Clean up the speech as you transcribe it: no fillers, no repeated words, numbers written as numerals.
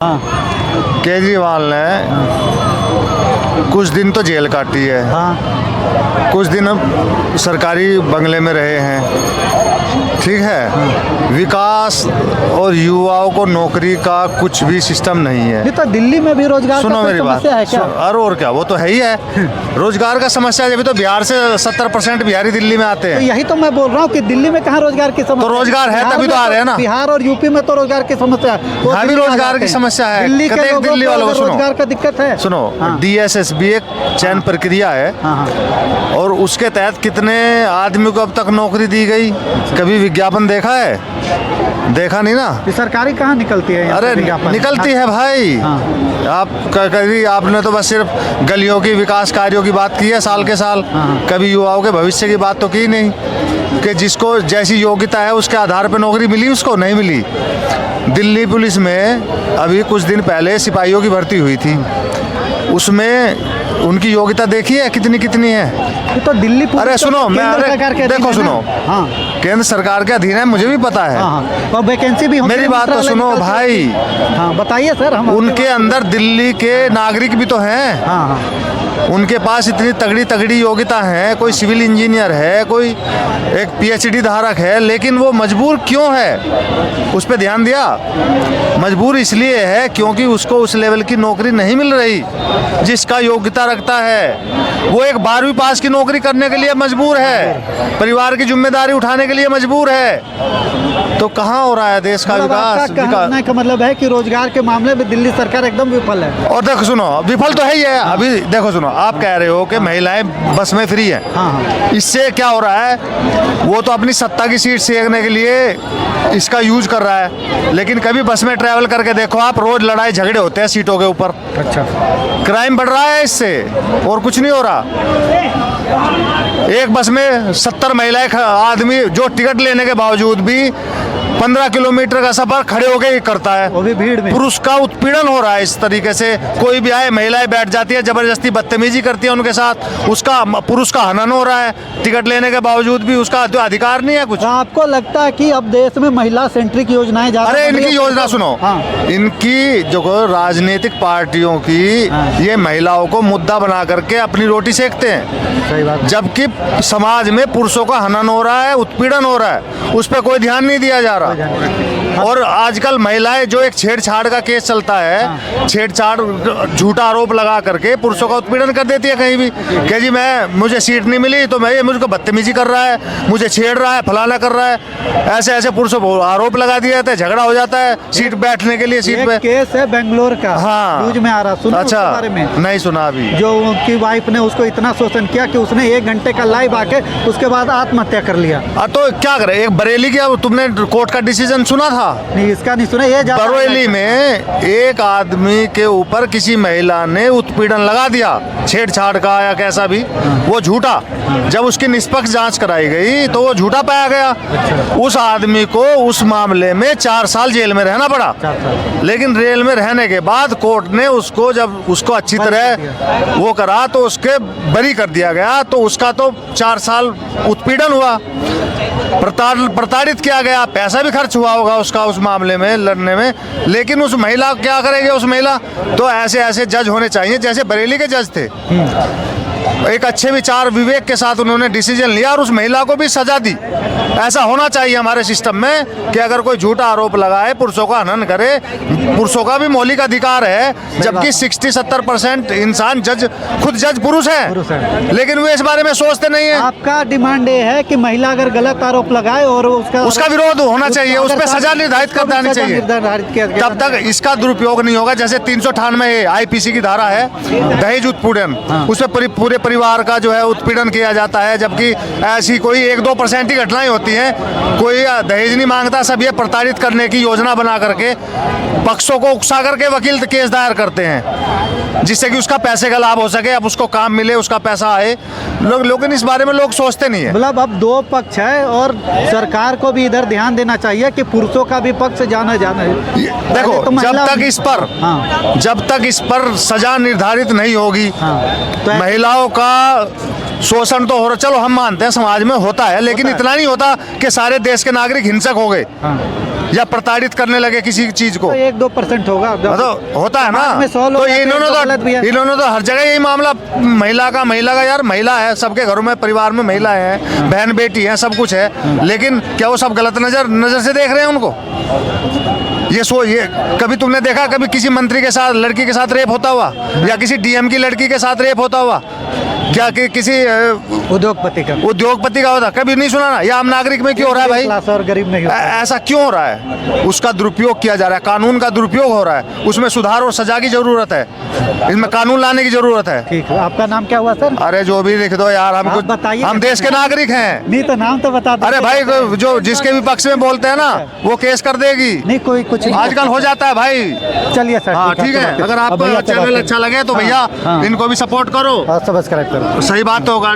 हाँ। केजरीवाल ने कुछ दिन तो जेल काटी है। हाँ। कुछ दिन सरकारी बंगले में रहे हैं, ठीक है। विकास और युवाओं को नौकरी का कुछ भी सिस्टम नहीं है। ये तो दिल्ली में भी रोजगार सुनो का मेरी बात, समस्या है क्या? अरे और क्या, वो तो है ही है। रोजगार का समस्या है, जब तो बिहार से 70% बिहारी दिल्ली में आते तो हैं। यही तो मैं बोल रहा हूँ कि दिल्ली में कहाँ रोजगार की समस्या? तो रोजगार है बिहार तभी में तो आ रहे हैं ना। बिहार और यूपी में तो रोजगार की समस्या है। वो यहाँ भी दिल्ली आ रोजगार जाते की हैं। समस्या है। दिल्ली के कतेक लोगों दिल्ली को वालों को अगर सुनो। रोजगार का दिक्कत है। सुनो, हाँ। DSS भी एक चयन प्रक्रिया है, हाँ, हाँ। और उसके तहत कितने आदमी को अब तक नौकरी दी गई? कभी विज्ञापन देखा है? देखा नहीं ना। ये सरकारी कहाँ निकलती है? अरे निकलती है भाई। हाँ। आप कभी आपने तो बस सिर्फ गलियों की विकास कार्यों की बात की है साल के साल। हाँ। कभी युवाओं के भविष्य की बात तो की नहीं, कि जिसको जैसी योग्यता है उसके आधार पर नौकरी मिली, उसको नहीं मिली। दिल्ली पुलिस में अभी कुछ दिन पहले सिपाहियों की भर्ती हुई थी, उसमें उनकी योग्यता देखी है कितनी कितनी है? ये तो दिल्ली पुलिस अरे तो सुनो, मैं केंद्र सरकार के अधीन देखो है सुनो, ना? हाँ। केंद्र सरकार के अधीन है, मुझे भी पता है। हाँ, हाँ। और वैकेंसी भी मेरी बात तो सुनो भाई। हाँ, बताइए सर। हम उनके अंदर दिल्ली के नागरिक भी तो हैं। हाँ, हाँ। उनके पास इतनी तगड़ी तगड़ी योग्यता है, कोई सिविल इंजीनियर है, कोई एक PhD धारक है, लेकिन वो मजबूर क्यों है? उस पर ध्यान दिया? मजबूर इसलिए है क्योंकि उसको उस लेवल की नौकरी नहीं मिल रही जिसका योग्यता रखता है। वो एक 12वीं पास की नौकरी करने के लिए मजबूर है, परिवार की जिम्मेदारी उठाने के लिए मजबूर है। तो कहाँ हो रहा है देश का विकास? कहने का मतलब है कि रोजगार के मामले में दिल्ली सरकार एकदम विफल है। और देखो सुनो, विफल तो है ही है। अभी देखो सुनो, आप कह रहे हो कि महिलाएं बस में फ्री हैं। हाँ, हाँ। इससे क्या हो रहा है? वो तो अपनी सत्ता की सीट सेकने के लिए इसका यूज कर रहा है, लेकिन कभी बस में ट्रैवल करके देखो आप, रोज लड़ाई झगड़े होते हैं सीटों के ऊपर। अच्छा। क्राइम बढ़ रहा है इससे, और कुछ नहीं हो रहा। एक बस में 70 महिलाएं आदमी जो टिकट लेने के बावजूद भी 15 किलोमीटर का सफर खड़े होके ही करता है। वो भी भीड़ में। पुरुष का उत्पीड़न हो रहा है इस तरीके से। कोई भी आए, महिलाएं बैठ जाती है, जबरदस्ती बदतमीजी करती है उनके साथ, उसका पुरुष का हनन हो रहा है। टिकट लेने के बावजूद भी उसका अधिकार नहीं है कुछ। आपको लगता है कि अब देश में महिला सेंट्रिक योजनाएं ज्यादा? अरे इनकी योजना सुनो। हाँ। इनकी जो राजनीतिक पार्टियों की, हाँ। ये महिलाओं को मुद्दा बना करके अपनी रोटी सेकते हैं। सही बात। जबकि समाज में पुरुषों का हनन हो रहा है, उत्पीड़न हो रहा है, उस पर कोई ध्यान नहीं दिया जा रहा। और आजकल महिलाएं, जो एक छेड़छाड़ का केस चलता है, छेड़छाड़ झूठा आरोप लगा करके पुरुषों का उत्पीड़न कर देती है कहीं भी, कि जी मुझे सीट नहीं मिली तो मैं, ये मुझको बदतमीजी कर रहा है, मुझे छेड़ रहा है, फलाना कर रहा है। ऐसे ऐसे पुरुषों को आरोप लगा दिया जाता है, झगड़ा हो जाता है सीट बैठने के लिए, सीट पे। केस है बेंगलोर का। हाँ। न्यूज में आ रहा, सुना अच्छा, उसके बारे में? नहीं सुना अभी। जो उनकी वाइफ ने उसको इतना शोषण किया कि उसने 1 घंटे का लाइव आके उसके बाद आत्महत्या कर लिया। तो क्या करे, एक बरेली की, तुमने कोर्ट का डिसीजन सुना था? नहीं, इसका नहीं सुना। ये बरेली में एक आदमी के ऊपर किसी महिला ने उत्पीड़न लगा दिया, छेड़छाड़ का या कैसा भी, वो झूठा। जब उसकी निष्पक्ष जांच कराई गई तो वो झूठा पाया गया। उस आदमी को उस मामले में 4 साल जेल में रहना पड़ा। 4 साल। लेकिन जेल में रहने के बाद कोर्ट ने उसको, जब उसको अच्छी तरह वो करा तो उसके बरी कर दिया गया। तो उसका तो 4 साल उत्पीड़न हुआ, प्रताड़ित किया गया, पैसा भी खर्च हुआ होगा उसका उस मामले में लड़ने में। लेकिन उस महिला क्या करेगी? उस महिला तो ऐसे ऐसे जज होने चाहिए जैसे बरेली के जज थे। एक अच्छे विचार विवेक के साथ उन्होंने डिसीजन लिया और उस महिला को भी सजा दी। ऐसा होना चाहिए हमारे सिस्टम में कि अगर कोई झूठा आरोप लगाए, पुरुषों का हनन करे, पुरुषों का भी मौलिक अधिकार है, जबकि 60-70% इंसान खुद जज पुरुष है, लेकिन वे इस बारे में सोचते नहीं है। आपका डिमांड ये है कि महिला अगर गलत आरोप लगाए और उसका विरोध होना चाहिए, उस पर सजा निर्धारित कर देनी चाहिए, तब तक इसका दुरुपयोग नहीं होगा। जैसे 398 IPC की धारा है, दहेज उत्पीड़न, उस पर पूरे परिवार का जो है उत्पीड़न किया जाता है, जबकि ऐसी कोई 1-2% ही घटनाएं होती हैं। कोई दहेज नहीं मांगता, सब ये प्रताड़ित करने की योजना बना करके पक्षों को उकसा करके वकील केस दायर करते हैं, जिससे कि उसका पैसे का लाभ हो सके, अब उसको काम मिले, उसका पैसा आए। लेकिन इस बारे में लोग सोचते नहीं है। मतलब अब 2 पक्ष है और सरकार को भी इधर ध्यान देना चाहिए कि पुरुषों का भी पक्ष जाना है। देखो, तो जब तक इस पर सजा निर्धारित नहीं होगी, तो महिलाओं का शोषण तो हो रहा, चलो हम मानते हैं समाज में होता है, लेकिन इतना नहीं होता कि सारे देश के नागरिक हिंसक हो गए। या प्रताड़ित करने लगे किसी चीज को, तो 1-2% होगा। तो होता है समाज में 100 ना। लोग तो रहते हैं, तो गलत भी है। इन्होंने तो हर जगह यही मामला, महिला का यार, महिला है, सबके घरों में परिवार में महिलाएं हैं, बहन बेटी है, सब कुछ है, लेकिन क्या वो सब गलत नजर से देख रहे हैं उनको? ये कभी तुमने देखा कभी किसी मंत्री के साथ, लड़की के साथ रेप होता हुआ, या किसी डीएम की लड़की के साथ रेप होता हुआ? क्या कि किसी उद्योगपति का होता? कभी नहीं सुना ना। या आम नागरिक में क्यों हो रहा है भाई? क्लास और गरीब नहीं होता। ऐसा क्यों हो रहा है? उसका दुरुपयोग किया जा रहा है, कानून का दुरुपयोग हो रहा है, उसमें सुधार और सजा की जरूरत है, इसमें कानून लाने की जरूरत है। ठीक है, आपका नाम क्या हुआ सर? अरे जो भी लिख दो यार, हम आप कुछ, बताइए। हम देश के नागरिक हैं। नहीं तो नाम तो बता दो। अरे भाई, जो जिसके भी पक्ष में बोलते हैं ना, वो केस कर देगी। नहीं, कोई कुछ नहीं। आजकल हो जाता है भाई। चलिए सर, हाँ ठीक है, अगर आपको चैनल अच्छा लगे तो भैया इनको भी सपोर्ट करो, सब्सक्राइब करो। सही बात तो होगा।